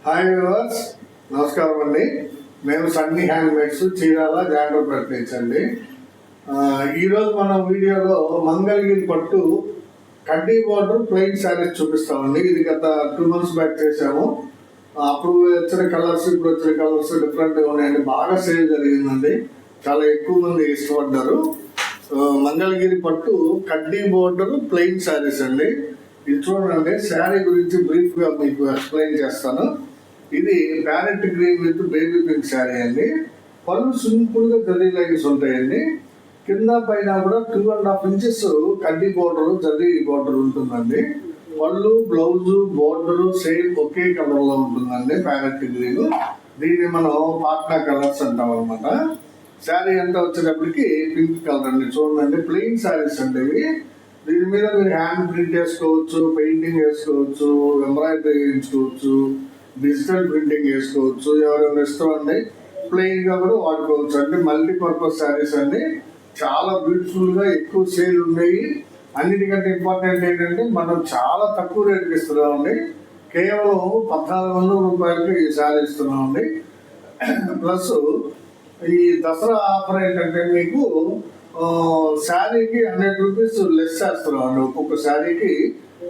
Hi viewers, నమస్కారం అండి. మేము సన్నీ హ్యాండ్మేడ్స్ చీరాల జాండ్రపేట నుంచి అండి. ఈరోజు మన వీడియోలో మంగళగిరి పట్టు కడ్డీ బోర్డర్ ప్లెయిన్ శారీస్ చూపిస్తామండి. ఇది గత 2 months బ్యాక్ చేసాము. అప్పుడు వచ్చిన కలర్స్ ఇప్పుడు వచ్చిన కలర్స్ డిఫరెంట్గా ఉన్నాయండి. బాగా సేల్ జరిగిందండి, చాలా ఎక్కువ మంది ఇష్టపడ్డారు. మంగళగిరి పట్టు కడ్డీ బోర్డర్ ప్లెయిన్ శారీస్ అండి. ఇది చూడండి, శారీ గురించి బ్రీఫ్గా మీకు ఎక్స్ప్లెయిన్ చేస్తాను. ఇది parrot green with baby pink sari అండి. పళ్ళు సింపుల్గా జరీ లైన్స్ ఉంటాయండి. కింద పైన కూడా 2.5 inches కడ్డీ బోర్డర్ జరీ బోర్డర్ ఉంటుందండి. పళ్ళు, బ్లౌజు, బోర్డర్ సేమ్ ఒకే కలర్లో ఉంటుందండి, ప్యారెట్ గ్రీన్. దీన్ని మనం పాట్నా కలర్స్ అంటాం అనమాట. శారీ అంతా వచ్చేటప్పటికి పింక్ కలర్ అండి. చూడండి, ప్లెయిన్ శారీస్ అండి ఇవి. దీని మీద మీరు హ్యాండ్ ప్రింట్ వేసుకోవచ్చు, పెయింటింగ్ వేసుకోవచ్చు, ఎంబ్రాయిడరీ వేయించుకోవచ్చు, డిజిటల్ ప్రింటింగ్ వేసుకోవచ్చు. ఎవరైనా ఇష్టం అండి ప్లెయిన్ గా కూడా వాడుకోవచ్చు అండి. మల్టీపర్పస్ శారీస్ అండి, చాలా బ్యూటిఫుల్ గా ఎక్కువ సేల్ ఉన్నాయి. అన్నిటికంటే ఇంపార్టెంట్ ఏంటంటే మనం చాలా తక్కువ రేటుకి ఇస్తున్నామండి. కేవలం 1400 రూపాయలకి ఈ శారీ ఇస్తున్నామండి. ప్లస్ ఈ దసరా ఆఫర్ ఏంటంటే మీకు శారీకి 100 రూపీస్ లెస్ చేస్తున్నామండి. ఒక్కొక్క శారీకి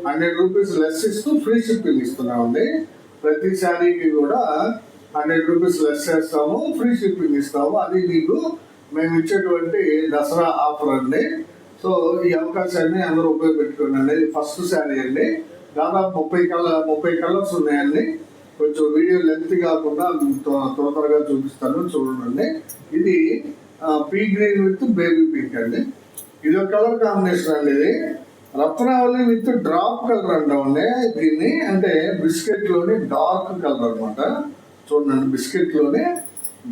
100 రూపీస్ లెస్ ఇస్తూ ఫ్రీ షిప్పింగ్ ఇస్తున్నామండి. ప్రతి శారీకి కూడా 100 రూపీస్ లెస్ చేస్తాము, ఫ్రీ షిప్పింగ్ ఇస్తాము. అది మీకు మేము ఇచ్చేటువంటి దసరా ఆఫర్ అండి. సో ఈ అవకాశాన్ని అందరూ ఉపయోగపెట్టుకోండి అండి. ఇది ఫస్ట్ శారీ అండి. దాదాపు 30 కలర్స్ ఉన్నాయండి. కొంచెం వీడియో లెంత్ కాకుండా త్వరగా చూపిస్తాను, చూడండి. ఇది P green with baby pink అండి. ఇది ఒక కలర్ కాంబినేషన్ అండి. ఇది రత్నావళి విత్ డ్రాప్ కలర్ అంటామండి దీన్ని. అంటే బిస్కెట్ లోని డార్క్ కలర్ అనమాట. చూడండి, బిస్కెట్ లోనే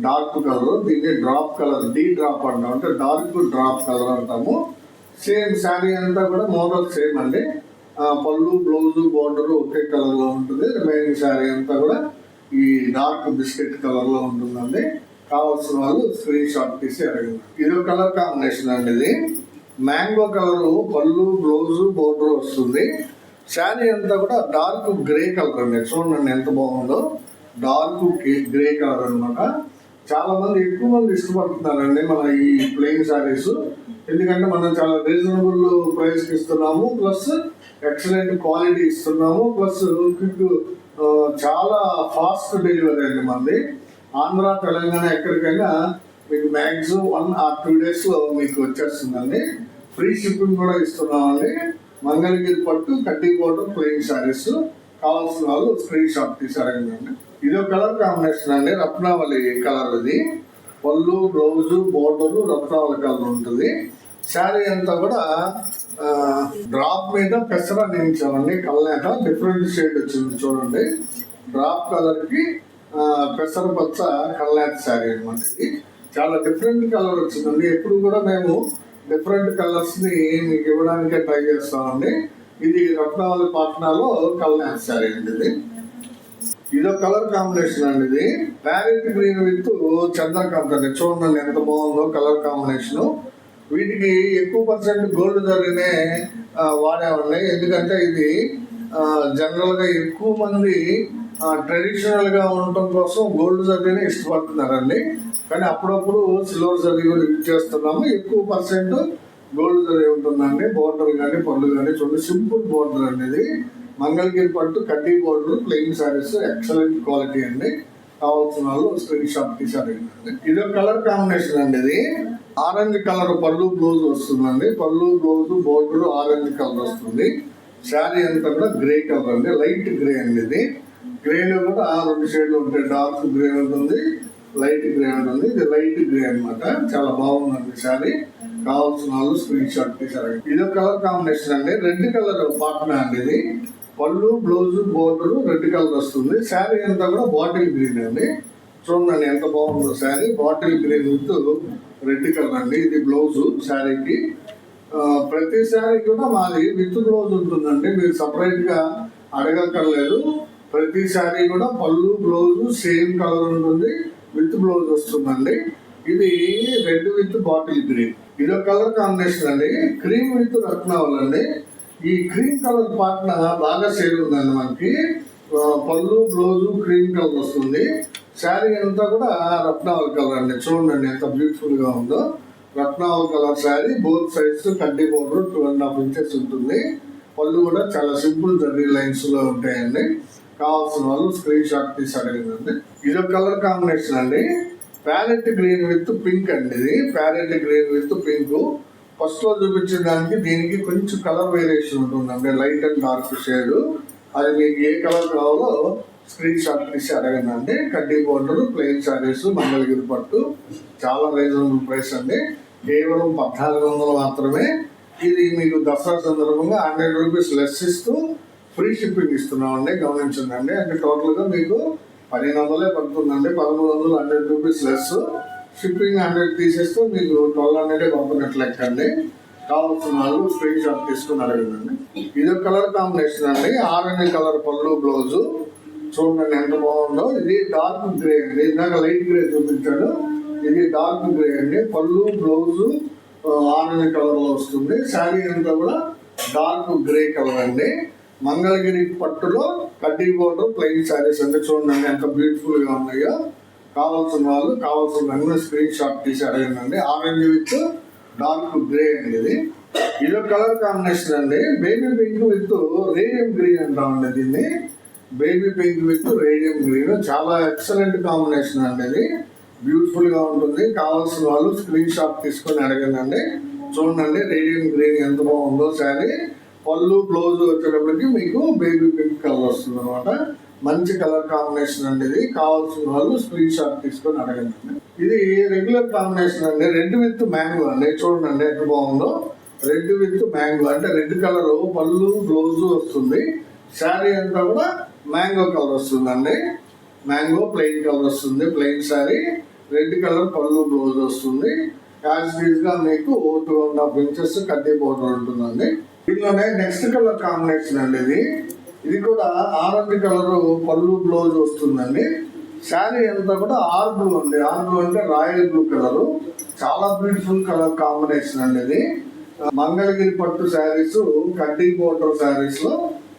డార్క్ కలర్. దీన్ని డ్రాప్ కలర్, డీ డ్రాప్ అంటాం, అంటే డార్క్ డ్రాప్ కలర్ అంటాము. సేమ్ శారీ అంతా కూడా మోడల్ సేమ్ అండి. పళ్ళు, బ్లౌజు, బోర్డర్ ఒకే కలర్ లో ఉంటుంది. రిమైనింగ్ శారీ అంతా కూడా ఈ డార్క్ బిస్కెట్ కలర్ లో ఉంటుందండి. కావాల్సిన వాళ్ళు స్క్రీన్ షాట్ తీసి అడగండి. ఇది ఒక కలర్ కాంబినేషన్ అండి. ఇది మ్యాంగో కలర్, పళ్ళు, బ్లౌజు, బోర్డర్ వస్తుంది. శారీ అంతా కూడా డార్క్ గ్రే కలర్ అండి. చూడండి ఎంత బాగుందో, డార్క్ గ్రే కలర్ అనమాట. చాలా మంది ఎక్కువ మంది ఇష్టపడుతున్నారండి మన ఈ ప్లెయిన్ శారీస్. ఎందుకంటే మనం చాలా రీజనబుల్ ప్రైస్ ఇస్తున్నాము, ప్లస్ ఎక్సలెంట్ క్వాలిటీ ఇస్తున్నాము, ప్లస్ క్విక్, చాలా ఫాస్ట్ డెలివరీ అండి మనది. ఆంధ్ర, తెలంగాణ ఎక్కడికైనా మీకు మ్యాక్సిమం 1 or 2 days లో మీకు వచ్చేస్తుందండి. ఫ్రీ షిప్పింగ్ కూడా ఇస్తున్నామండి. మంగళగిరి పట్టు కడ్డీ బోర్డర్ ప్లెయిన్ శారీస్ కావాల్సిన వాళ్ళు స్క్రీన్ షాట్ తీసారండి. ఇది ఒక కలర్ కాంబినేషన్ అండి, రత్నావళి కలర్. ఇది పళ్ళు, బ్లౌజు, బోర్డర్ రత్నావళి కలర్ ఉంటుంది. శారీ అంతా కూడా డ్రాప్ మీద పెసర నించామండి. కల్నేత డిఫరెంట్ షేడ్ వచ్చింది చూడండి. డ్రాప్ కలర్ కి పెసర పచ్చ కల్నేత శారీ అనమాట. ఇది చాలా డిఫరెంట్ కలర్ వచ్చిందండి. ఎప్పుడు కూడా మేము డిఫరెంట్ కలర్స్ ని మీకు ఇవ్వడానికే ట్రై చేస్తామండి. ఇది రత్నావళి పాట్నాలో కల్నేత శారీ అండి. ఇదో కలర్ కాంబినేషన్ అండి. ఇది ప్యారెట్ గ్రీన్ విత్ చంద్రకాంత్ అండి. చూడండి ఎంత బాగుందో కలర్ కాంబినేషన్. వీటికి ఎక్కువ % గోల్డ్ జరిగినే వాడేవాళ్ళే. ఎందుకంటే ఇది జనరల్ గా ఎక్కువ మంది ట్రెడిషనల్ గా ఉండటం కోసం గోల్డ్ జరీని ఇష్టపడుతున్నారండి. కానీ అప్పుడప్పుడు సిల్వర్ జరీ కూడా యూజ్ చేస్తున్నాము. ఎక్కువ % గోల్డ్ జరీ ఉంటుందండి. బోర్డర్ కానీ పళ్ళు కానీ చూడండి, సింపుల్ బోర్డర్ అండి. ఇది మంగళగిరి పట్టు కడ్డీ border plain saris, excellent quality అండి. కావాల్సిన వాళ్ళు స్క్రీన్ షాట్ తీసారు. ఇది కలర్ కాంబినేషన్ అండి. ఇది ఆరెంజ్ కలర్ పళ్ళు, బ్లౌజ్ వస్తుందండి. పళ్ళు, బ్లౌజ్, బోర్డర్ ఆరెంజ్ కలర్ వస్తుంది. శారీ అంతా కూడా గ్రే కలర్ అండి, లైట్ గ్రే అండి. ఇది గ్రేలో కూడా 2 షేడ్లు ఉంటాయి. డార్క్ గ్రే ఉంటుంది, లైట్ గ్రే ఉంటుంది. ఇది లైట్ గ్రే అనమాట. చాలా బాగుందండి శారీ. కావాల్సిన వాళ్ళు స్క్రీన్ షాట్ తీసారు. ఇది కలర్ కాంబినేషన్ అండి, రెడ్ కలర్ పాట్నా అండి. ఇది పళ్ళు, బ్లౌజ్, బోర్డర్ రెడ్ కలర్ వస్తుంది. శారీ అంతా కూడా బాటిల్ గ్రీన్ అండి. చూడండి ఎంత బాగుందో sari. Bottle green with red colour అండి. ఇది బ్లౌజ్ శారీకి. ప్రతి శారీ కూడా మాది విత్ బ్లౌజ్ ఉంటుందండి. మీరు సపరేట్ గా అడగక్కర్లేదు. ప్రతి శారీ కూడా పళ్ళు, బ్లౌజ్ సేమ్ కలర్ ఉంటుంది, విత్ బ్లౌజ్ వస్తుందండి. ఇది రెడ్ విత్ బాటిల్ గ్రీన్. ఇదో కలర్ కాంబినేషన్ అండి, క్రీమ్ విత్ రత్నావళి అండి. ఈ క్రీమ్ కలర్ పార్ట్న బాగా సేల్ ఉందండి మనకి. పళ్ళు బ్లౌజు క్రీమ్ కలర్ వస్తుంది. శారీ అంతా కూడా రత్నావళి కలర్ అండి. చూడండి ఎంత బ్యూటిఫుల్ గా ఉందో. రత్నావళి కలర్ శారీ, బోత్ సైడ్స్ కడ్డీ బోర్డర్ 2.5 ఇంచెస్ ఉంటుంది. పళ్ళు కూడా చాలా సింపుల్ జరీ లైన్స్ లో ఉంటాయండి. కావాల్సిన వాళ్ళు స్క్రీన్ షాట్ తీసి అడిగిందండి. ఇది కలర్ కాంబినేషన్ అండి. ప్యారెట్ గ్రీన్ విత్ పింక్ అండి. ఇది parrot green with pink. First లో చూపించిన దానికి దీనికి కొంచెం కలర్ వేరియేషన్ ఉంటుందండి. Light and dark shade. అది మీకు ఏ కలర్ కావాలో స్క్రీన్ షాట్ తీసి అడగండి. కడ్డీ బోర్డర్, ప్లెయిన్ శారీస్, మంగళగిరి పట్టు. చాలా రీజనబుల్ ప్రైస్ అండి. కేవలం 1400 మాత్రమే. ఇది మీకు దసరా సందర్భంగా 100 రూపీస్ లెస్ ఇస్తూ ఫ్రీ షిప్పింగ్ ఇస్తున్నామండి. గమనించండి. అంటే టోటల్గా మీకు 1500 పడుతుందండి. 1300 100 రూపీస్ లెస్. షిప్పింగ్ 100 తీసేస్తూ మీకు 1200 పంపినట్లు లెక్కండి. కావాల్సిన వాళ్ళు స్క్రీన్ షాట్ తీసుకుని అడగండి. ఇది కలర్ కాంబినేషన్ అండి. ఆరెంజ్ కలర్ పళ్ళు బ్లౌజు. చూడండి ఎంత బాగుందో. ఇది డార్క్ గ్రే అండి. ఇందాక లైట్ గ్రే చూపించాడు. ఇది డార్క్ గ్రే అండి. పళ్ళు బ్లౌజు ఆరెంజ్ కలర్ లో వస్తుంది. శారీ అంతా కూడా డార్క్ గ్రే కలర్ అండి. మంగళగిరి పట్టులో కడ్డీ బోర్డర్ ప్లెయిన్ శారీస్ అండి. చూడండి ఎంత బ్యూటిఫుల్ గా ఉన్నాయో. కావాల్సిన వాళ్ళు కావాల్సిన స్క్రీన్ షాట్ తీసి అడగండి. ఆరెంజ్ విత్ డార్క్ గ్రే అండి. ఇది కలర్ కాంబినేషన్ అండి. Baby pink with radium green అంటామండి దీన్ని. Baby pink with radium green చాలా ఎక్సలెంట్ కాంబినేషన్ అండి. ఇది బ్యూటిఫుల్ గా ఉంటుంది. కావాల్సిన వాళ్ళు స్క్రీన్ షాట్ తీసుకొని అడగండి. చూడండి రేడియం గ్రీన్ ఎంత బాగుందో శారీ. పళ్ళు బ్లౌజ్ వచ్చేటప్పటికి మీకు బేబీ పింక్ కలర్ వస్తుంది అనమాట. మంచి కలర్ కాంబినేషన్ అండి. ఇది కావాల్సిన వాళ్ళు స్క్రీన్ షాట్ తీసుకొని అడగండి. ఇది రెగ్యులర్ కాంబినేషన్ అండి. రెడ్ విత్ మ్యాంగో అండి. చూడండి ఎంత బాగుందో. రెడ్ విత్ మ్యాంగో అంటే రెడ్ కలర్ పళ్ళు బ్లౌజ్ వస్తుంది. శారీ అంతా కూడా మ్యాంగో కలర్ వస్తుందండి. మ్యాంగో ప్లెయిన్ కలర్ వస్తుంది. ప్లెయిన్ శారీ, రెడ్ కలర్ పళ్ళు బ్లౌజ్ వస్తుంది. యాజ్ ఈజ్ గా మీకు 2.5 ఇంచెస్ కడ్డీ బోర్డర్ ఉంటుందండి. దీనిలోనే నెక్స్ట్ కలర్ కాంబినేషన్ అండి. ఇది కూడా ఆరెంజ్ కలర్ పళ్ళు బ్లౌజ్ వస్తుందండి. శారీ అంతా కూడా ఆర్బ్లూ అండి. ఆర్బ్లూ అంటే రాయల్ బ్లూ కలర్. చాలా బ్యూటిఫుల్ కలర్ కాంబినేషన్ అండి. ఇది మంగళగిరి పట్టు శారీస్, కడ్డీ బోర్డర్ శారీస్ లో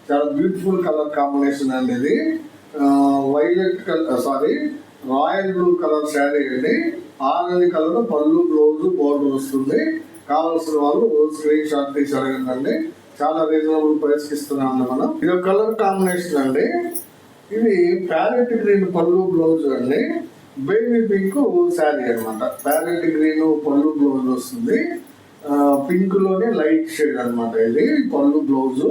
చాలా బ్యూటిఫుల్ కలర్ కాంబినేషన్ అండి. ఇది violet colour royal blue colour sari అండి. ఆరెంజ్ కలర్ పళ్ళు బ్లౌజ్ బోర్డర్ వస్తుంది. కావాల్సిన వాళ్ళు స్క్రీన్ షాట్ తీసి అడగండి. చాలా రీజనబుల్ ప్రైస్ కి ఇస్తున్నాం మనం. ఇది కలర్ కాంబినేషన్ అండి. ఇది ప్యారెట్ గ్రీన్ పళ్ళు బ్లౌజ్ అండి. బేబీ పింక్ శారీ అనమాట. ప్యారెట్ గ్రీన్ పళ్ళు బ్లౌజ్ వస్తుంది. పింక్ లోనే లైట్ షేడ్ అనమాట. ఇది పళ్ళు బ్లౌజ్.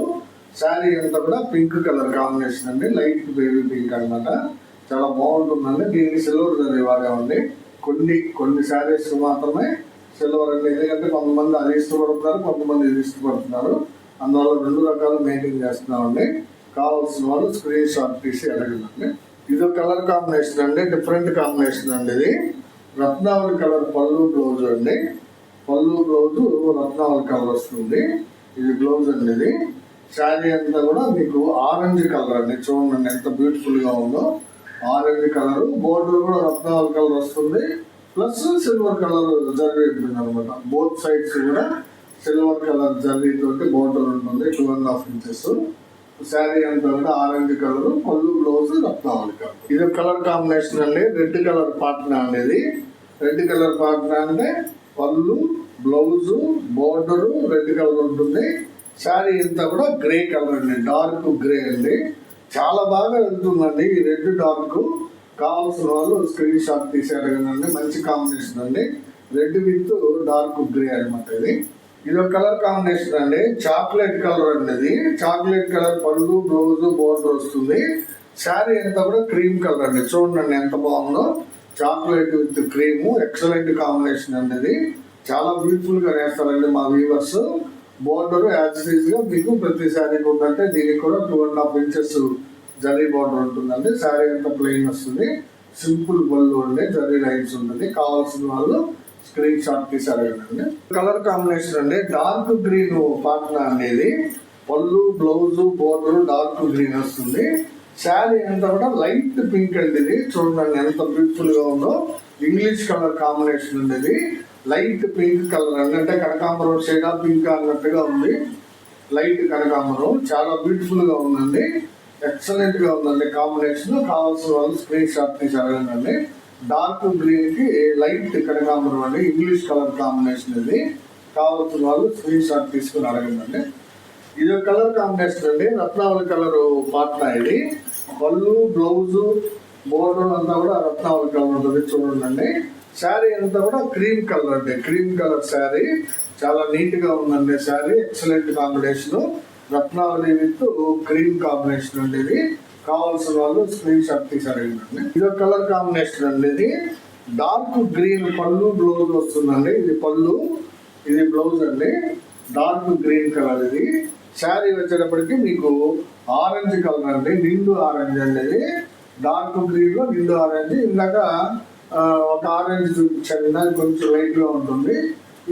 శారీ అంతా కూడా పింక్ కలర్ కాంబినేషన్ అండి. లైట్ బేబీ పింక్ అనమాట. చాలా బాగుంటుందండి. దీనికి సిల్వర్ జరీ వాడామండి. కొన్ని శారీస్ మాత్రమే సిల్వర్ అండి. ఎందుకంటే కొంతమంది అది ఇష్టపడుతున్నారు, కొంతమంది ఇది ఇష్టపడుతున్నారు. అందువల్ల 2 రకాలు మెయింటైన్ చేస్తున్నామండి. కావాల్సిన వాళ్ళు స్క్రీన్ షాట్ తీసి అడగండి. ఇది కలర్ కాంబినేషన్ అండి. డిఫరెంట్ కాంబినేషన్ అండి. ఇది రత్నావళి కలర్ పళ్ళు బ్లౌజ్ అండి. పళ్ళు బ్లౌజ్ రత్నావళి కలర్ వస్తుంది. ఇది బ్లౌజ్ అండి. ఇది శారీ అంతా కూడా మీకు ఆరెంజ్ కలర్ అండి. చూడండి ఎంత బ్యూటిఫుల్ గా ఉందో. ఆరెంజ్ కలర్ బోర్డర్ కూడా రత్నావళి కలర్ వస్తుంది. ప్లస్ సిల్వర్ కలర్ జరీ ఉంటుంది అనమాట. బోత్ సైడ్స్ కూడా సిల్వర్ కలర్ జరీ తోటి బోర్డర్ ఉంటుంది. 2.5 ఇంచెస్. శారీ అంతా కూడా ఆరెంజ్ కలర్, పళ్ళు బ్లౌజ్ రత్నావళి కలర్. ఇది కలర్ కాంబినేషన్ అండి. రెడ్ కలర్ పాట్నా అనేది. రెడ్ కలర్ పాట్నా అంటే పళ్ళు బ్లౌజ్ బోర్డర్ రెడ్ కలర్ ఉంటుంది. శారీ అంతా కూడా గ్రే కలర్ అండి. డార్క్ గ్రే అండి. చాలా బాగా వెళ్తుందండి ఈ రెడ్ డార్క్. కావాల్సిన వాళ్ళు స్క్రీన్ షాట్ తీసి అడగండి. మంచి కాంబినేషన్ అండి. రెడ్ విత్ డార్క్ గ్రే అనమాట. ఇది కలర్ కాంబినేషన్ అండి. చాక్లెట్ కలర్ అండి. ఇది చాక్లెట్ కలర్ పళ్ళు బ్లౌజ్ బోర్డర్ వస్తుంది. శారీ అంతా కూడా క్రీమ్ కలర్ అండి. చూడండి ఎంత బాగుందో. Chocolate with cream excellent combination అండి. ఇది చాలా బ్యూటిఫుల్ గా వేస్తారండి మా వ్యూవర్స్. బోర్డర్ యాజ్ ఈజ్ గా మీకు ప్రతి శారీకి ఉందంటే దీనికి కూడా 2.5 ఇంచెస్ జరీ బోర్డర్ ఉంటుందండి. శారీ అంతా ప్లెయిన్ వస్తుంది. సింపుల్ బళ్ళు ఉండే జరీ లైన్స్ ఉంటుంది. కావాల్సిన వాళ్ళు స్క్రీన్ షాట్ తీసి అడగండి. కలర్ కాంబినేషన్ అండి. డార్క్ గ్రీన్ పాట్నా అనేది. పళ్ళు బ్లౌజ్ బోర్డర్ డార్క్ గ్రీన్ వస్తుంది. శారీ అంతా కూడా లైట్ పింక్ అండి. ఇది చూడండి ఎంత బ్యూటిఫుల్ గా ఉందో. ఇంగ్లీష్ కలర్ కాంబినేషన్ ఉండేది. లైట్ పింక్ కలర్ అండి. అంటే కనకాంబరం షేడ్ ఆఫ్ పింక్ అన్నట్టుగా ఉంది. లైట్ కనకాంబరం చాలా బ్యూటిఫుల్ గా ఉందండి. ఎక్సలెంట్ గా ఉందండి కాంబినేషన్. కావాల్సిన వాళ్ళు స్క్రీన్ షాట్ తీసి అడగండి. డార్క్ గ్రీన్ కి లైట్ కనకాంబరం అండి, ఇంగ్లీష్ కలర్ కాంబినేషన్ ఇది. కావాల్సిన వాళ్ళు స్క్రీన్ షాట్ తీసుకుని అడగండి. ఇది కలర్ కాంబినేషన్ అండి, రత్నావళి కలర్ పాట్నా. ఇది పళ్ళు, బ్లౌజు, బోర్డర్ అంతా కూడా రత్నావళి కలర్ ఉంటుంది. చూడండి, శారీ అంతా కూడా క్రీమ్ కలర్ అండి, క్రీమ్ కలర్ శారీ. చాలా నీట్ గా ఉందండి sari, excellent combination. Ratnavali with cream combination అండి ఇది. కావాల్సిన వాళ్ళు స్క్రీన్ షాట్ తీసి అడగండి. ఇది కలర్ కాంబినేషన్ అండి, ఇది డార్క్ గ్రీన్ పళ్ళు, బ్లౌజ్ వస్తుందండి. ఇది పళ్ళు, ఇది బ్లౌజ్ అండి, డార్క్ గ్రీన్ కలర్. ఇది శారీ వచ్చేటప్పటికి మీకు ఆరెంజ్ కలర్ అండి, నిండు ఆరెంజ్ అండి. ఇది డార్క్ గ్రీన్ లో నిండు ఆరెంజ్. ఇందాక ఒక ఆరెంజ్ చూపించాను, దానికి కొంచెం లైట్ గా ఉంటుంది.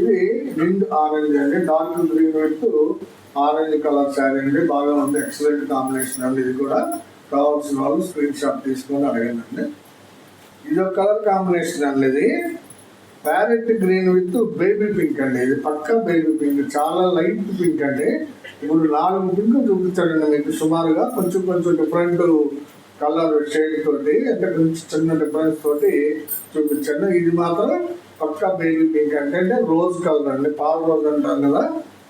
ఇది నిండు ఆరెంజ్ అండి, dark green with orange colour sari అండి. బాగా ఉంది, ఎక్సలెంట్ కాంబినేషన్ అండి. ఇది కూడా కావాల్సిన వాళ్ళు స్క్రీన్ షాట్ తీసుకొని అడగండి. ఇది ఒక కలర్ కాంబినేషన్ అండి, ఇది parrot green with baby pink అండి. ఇది పక్కా బేబీ పింక్, చాలా లైట్ పింక్ అండి. ఇప్పుడు 4 పింక్ చూపించాడండి మీకు సుమారుగా, కొంచెం కొంచెం డిఫరెంట్ కలర్ షేడ్ తోటి, అంటే కొంచెం చిన్న డిఫరెన్స్ తోటి చూపించాను. ఇది మాత్రం పక్కా బేబీ పింక్ అంటే రోజ్ కలర్ అండి, పాల రోజ్ అంటారు కదా,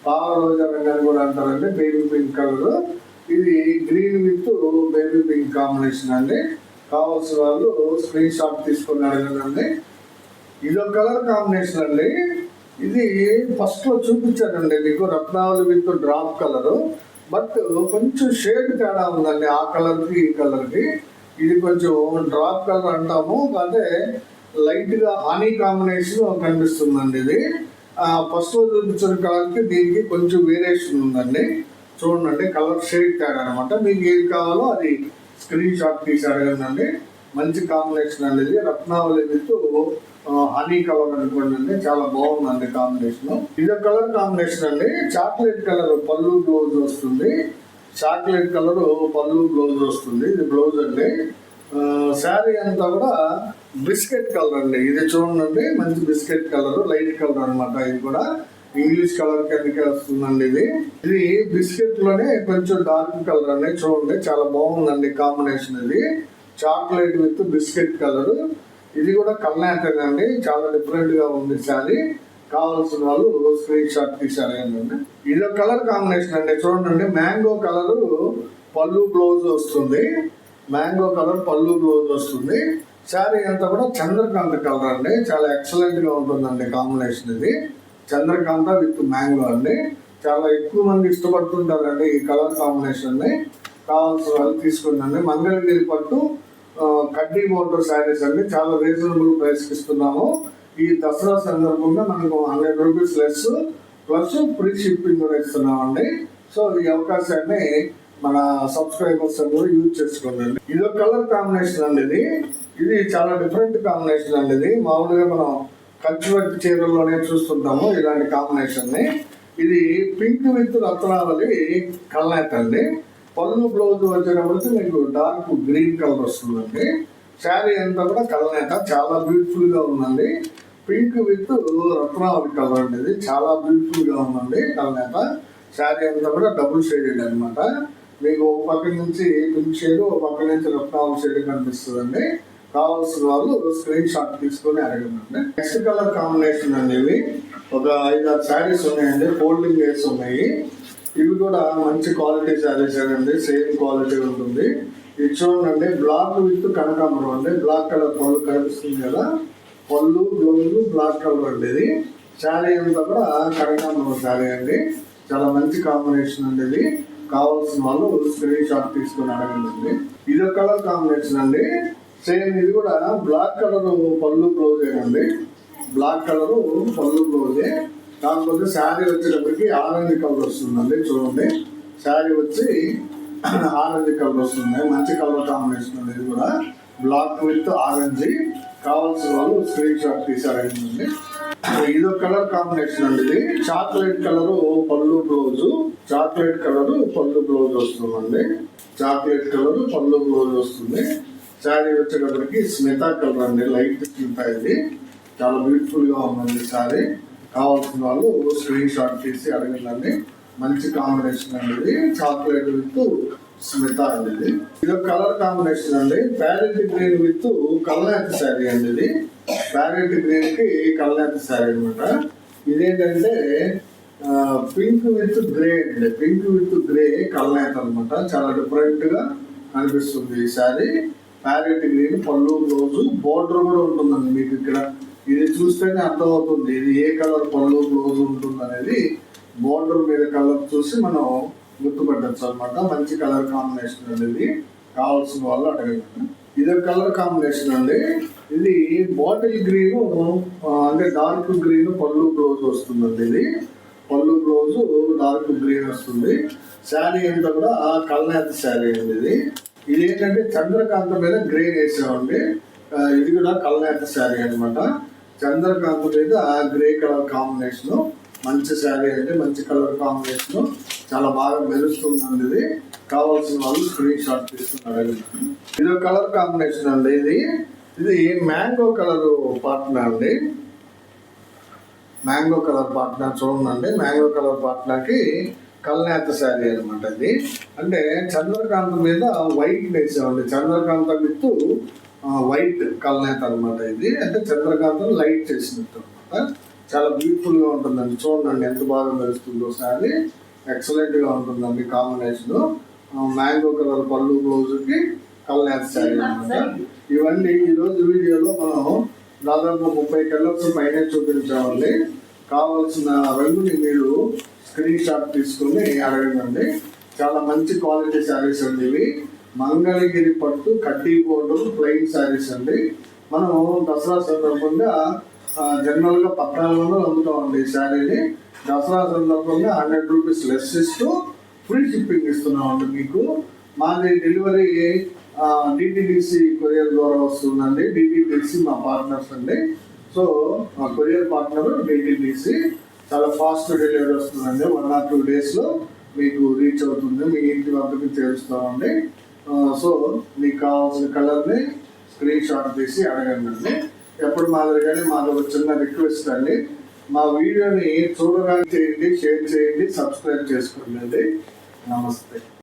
పాల రోజా రంగు కూడా అంటారండి, బేబీ పింక్ కలర్. ఇది green with baby pink combination అండి. కావాల్సిన వాళ్ళు స్క్రీన్ షాట్ తీసుకొని అడగండి. ఇదొక కలర్ కాంబినేషన్ అండి, ఇది ఫస్ట్ లో చూపించానండి మీకు, రత్నావళి విత్ డ్రాప్ కలర్. బట్ కొంచెం షేడ్ తేడా ఉందండి ఆ కలర్ కి ఈ కలర్ కి. ఇది కొంచెం డ్రాప్ కలర్ అంటాము, అదే లైట్ గా హనీ కాంబినేషన్ కనిపిస్తుందండి. ఇది ఫస్ట్ లో చూపించిన కలర్ కి దీనికి కొంచెం వేరియేషన్ ఉందండి. చూడండి, కలర్ షేడ్ తేడా అనమాట. మీకు ఏది కావాలో అది స్క్రీన్ షాట్ తీసి అడగండి. మంచి కాంబినేషన్ అండి, ఇది రత్నావళి విత్ హనీ కలర్ అనుకోండి, చాలా బాగుందండి కాంబినేషన్. ఇది కలర్ కాంబినేషన్ అండి, చాక్లెట్ కలర్ పళ్ళు బ్లౌజ్ వస్తుంది. చాక్లెట్ కలర్ పళ్ళు బ్లౌజ్ వస్తుంది. ఇది బ్లౌజ్ అండి. శారీ అంతా కూడా బిస్కెట్ కలర్ అండి. ఇది చూడండి, మంచి బిస్కెట్ కలర్, లైట్ కలర్ అనమాట. ఇది కూడా ఇంగ్లీష్ కలర్ కిందకే వస్తుందండి. ఇది బిస్కెట్ లోనే కొంచెం డార్క్ కలర్ అండి. చూడండి, చాలా బాగుందండి కాంబినేషన్. ఇది చాక్లెట్ విత్ బిస్కెట్ కలర్. ఇది కూడా కల్నాటన్ అండి, చాలా డిఫరెంట్ గా ఉంది శారీ. కావాల్సిన వాళ్ళు స్క్రీన్ షాట్ తీసారండి. ఇది ఒక కలర్ కాంబినేషన్ అండి. చూడండి, మ్యాంగో కలర్ పళ్ళు బ్లౌజ్ వస్తుంది, మ్యాంగో కలర్ పళ్ళు బ్లౌజ్ వస్తుంది. శారీ అంతా కూడా చంద్రకాంత కలర్ అండి, చాలా ఎక్సలెంట్ గా ఉంటుందండి కాంబినేషన్. ఇది చంద్రకాంత విత్ మ్యాంగో అండి, చాలా ఎక్కువ మంది ఇష్టపడుతుంటారండి ఈ కలర్ కాంబినేషన్ ని. కావాల్సిన వాళ్ళు తీసుకోండి. మంగళగిరి పట్టు కడ్డీ బోర్డర్ శారీస్ అండి, చాలా రీజనబుల్ ప్రైస్ కి ఇస్తున్నాము. ఈ దసరా సందర్భంగా మనకు 100 rupees less plus free shipping కూడా ఇస్తున్నామండి. సో ఈ అవకాశాన్ని మన సబ్స్క్రైబర్స్ అందరూ యూజ్ చేసుకోండి. ఇది ఒక కలర్ కాంబినేషన్ అండి, ఇది చాలా డిఫరెంట్ కాంబినేషన్ అండి. ఇది మామూలుగా మనం కల్చరల్ చీరల్లోనే చూస్తుంటాము ఇలాంటి కాంబినేషన్ ని. ఇది పింక్ విత్ రత్నావళి కల్నాట్ అండి. పళ్ళు బ్లౌజ్ వచ్చేటప్పటికి మీకు డార్క్ గ్రీన్ కలర్ వస్తుందండి. శారీ అంతా కూడా కల్నాట, చాలా బ్యూటిఫుల్ గా ఉందండి. పింక్ విత్ రత్నావళి కలర్ అండి, ఇది చాలా బ్యూటిఫుల్ గా ఉందండి కల్నాట. శారీ అంతా కూడా డబుల్ షేడెడ్ అనమాట. మీకు ఒక పక్క నుంచి పింక్ షేడ్, ఒక పక్క నుంచి రత్నావళి షేడ్ కనిపిస్తుందండి. కావాల్సిన వాళ్ళు స్క్రీన్ షాట్ తీసుకొని అడగండి. నెక్స్ట్ కలర్ కాంబినేషన్ అండి, ఇవి ఒక 5-6 శారీస్ ఉన్నాయండి, ఫోల్డింగ్ వేసి ఉన్నాయి. ఇవి కూడా మంచి క్వాలిటీ శారీస్ అండి, సేమ్ క్వాలిటీ ఉంటుంది. ఇది చూడండి, బ్లాక్ విత్ కనకాంబరం అండి, బ్లాక్ కలర్ పళ్ళు కనిపిస్తుంది కదా, పళ్ళు బ్లౌజ్ బ్లాక్ కలర్ అండి. ఇది శారీ అంతా కూడా కనకాంబరం శారీ అండి, చాలా మంచి కాంబినేషన్ అండి. ఇది కావాల్సిన వాళ్ళు స్క్రీన్ షాట్ తీసుకొని అడగండి. ఇది ఒక కలర్ కాంబినేషన్ అండి, సేమ్. ఇది కూడా బ్లాక్ కలర్ పళ్ళు బ్లౌజే అండి, బ్లాక్ కలర్ పళ్ళు బ్లౌజే. కాకపోతే శారీ వచ్చేటప్పటికి ఆరెంజ్ కలర్ వస్తుందండి. చూడండి, శారీ వచ్చి ఆరెంజ్ కలర్ వస్తుంది, మంచి కలర్ కాంబినేషన్ అండి. ఇది కూడా బ్లాక్ విత్ ఆరెంజ్. కావాల్సిన వాళ్ళు స్క్రీన్ షాట్ తీసారండి. ఇది ఒక కలర్ కాంబినేషన్ అండి, ఇది చాక్లెట్ కలర్ పళ్ళు బ్లౌజ్, చాక్లెట్ కలర్ పళ్ళు బ్లౌజ్ వస్తుందండి, చాక్లెట్ కలర్ పళ్ళు బ్లౌజ్ వస్తుంది. శారీ వచ్చేటప్పటికి స్మితా కలర్ అండి, లైట్ స్మితా. ఇది చాలా బ్యూటిఫుల్ గా ఉందండి శారీ. కావాల్సిన వాళ్ళు స్క్రీన్ షాట్ తీసి అడగండి. మంచి కాంబినేషన్ అండి, ఇది చాక్లెట్ విత్ స్మిత అండి ఇది ఒక కలర్ కాంబినేషన్ అండి. ప్యారెట్ గ్రీన్ విత్ కల్నేత శారీ అండి. ఇది ప్యారెట్ గ్రీన్ కి కల్నేత శారీ అనమాట. ఇదేంటంటే పింక్ విత్ గ్రే అండి. పింక్ విత్ గ్రే కల్నేత అనమాట. చాలా డిఫరెంట్ గా అనిపిస్తుంది ఈ శారీ. ప్యారెట్ గ్రీన్ పళ్ళు బ్లౌజ్ బోర్డర్ కూడా ఉంటుందండి మీకు ఇక్కడ. ఇది చూస్తేనే అర్థమవుతుంది ఇది ఏ కలర్ పళ్ళు బ్లౌజ్ ఉంటుంది అనేది. బోర్డర్ మీద కలర్ చూసి మనం గుర్తుపట్టచ్చు అనమాట. మంచి కలర్ కాంబినేషన్ అండి. ఇది కావాల్సిన వాళ్ళు అడగండి. ఇది కలర్ కాంబినేషన్ అండి. ఇది బాటిల్ గ్రీన్ అంటే డార్క్ గ్రీన్ పళ్ళు బ్లౌజ్ వస్తుందండి. ఇది పళ్ళు బ్లౌజ్ డార్క్ గ్రీన్ వస్తుంది. శారీ అంతా కూడా కల్నేత శారీ అండి. ఇది ఏంటంటే చంద్రకాంత మీద గ్రే వేసామండి. ఇది కూడా కల్నేత శారీ అనమాట. చంద్రకాంత మీద గ్రే కలర్ కాంబినేషన్. మంచి శారీ అంటే మంచి కలర్ కాంబినేషన్. చాలా బాగా మెరుస్తుందండి. ఇది కావాల్సిన వాళ్ళు స్క్రీన్ షాట్ తీసుకున్నారు. ఇది కలర్ కాంబినేషన్ అండి. ఇది మ్యాంగో కలర్ పార్ట్నర్ అండి. మ్యాంగో కలర్ పార్ట్నర్ చూడండి. మ్యాంగో కలర్ పార్ట్నర్కి కల్నేత శారీ అనమాట. ఇది అంటే చంద్రకాంత మీద వైట్ వేసామండి. చంద్రకాంత విత్ వైట్ కల్నేత అనమాట. ఇది అంటే చంద్రకాంతం లైట్ చేసినట్టు అనమాట. చాలా బ్యూటిఫుల్ గా ఉంటుందండి. చూడండి ఎంత బాగా మెరుస్తుందో శారీ. ఎక్సలెంట్ గా ఉంటుందండి కాంబినేషన్. మ్యాంగో కలర్ పళ్ళు బ్లౌజ్ కి కల్నేత శారీ అనమాట. ఇవన్నీ ఈ రోజు వీడియోలో మనం దాదాపు 30 కలర్స్ పైన చూపించామండి. కావాల్సిన రంగుని మీరు స్క్రీన్ షాట్ తీసుకుని అడగండి. చాలా మంచి క్వాలిటీ శారీస్ అండి. ఇవి మంగళగిరి పట్టు కడ్డీ బోర్డర్ ప్లెయిన్ శారీస్ అండి. మనం దసరా సందర్భంగా జనరల్ గా 1400 అమ్ముతామండి ఈ శారీని. దసరా సందర్భంగా 100 రూపీస్ లెస్ ఇస్తూ ఫ్రీ షిప్పింగ్ ఇస్తున్నామండి మీకు. మాది డెలివరీ డిటిడిసి కొరియర్ ద్వారా వస్తుందండి. డిటిడిసి మా పార్ట్నర్స్ అండి. సో మా కొరియర్ పార్ట్నర్ డిటిడిసి. చాలా ఫాస్ట్ డెలివరీ వస్తుందండి. 1 or 2 days లో మీకు రీచ్ అవుతుంది. మీ ఇంటి వద్దకు చేరుస్తామండి. సో మీకు కావాల్సిన కలర్ని స్క్రీన్ షాట్ తీసి అడగండి. ఎప్పుడు మాదిరిగానే మాకు ఒక చిన్న రిక్వెస్ట్ అండి. మా వీడియోని చూడడానికి చేయండి, షేర్ చేయండి, సబ్స్క్రైబ్ చేసుకోండి. నమస్తే.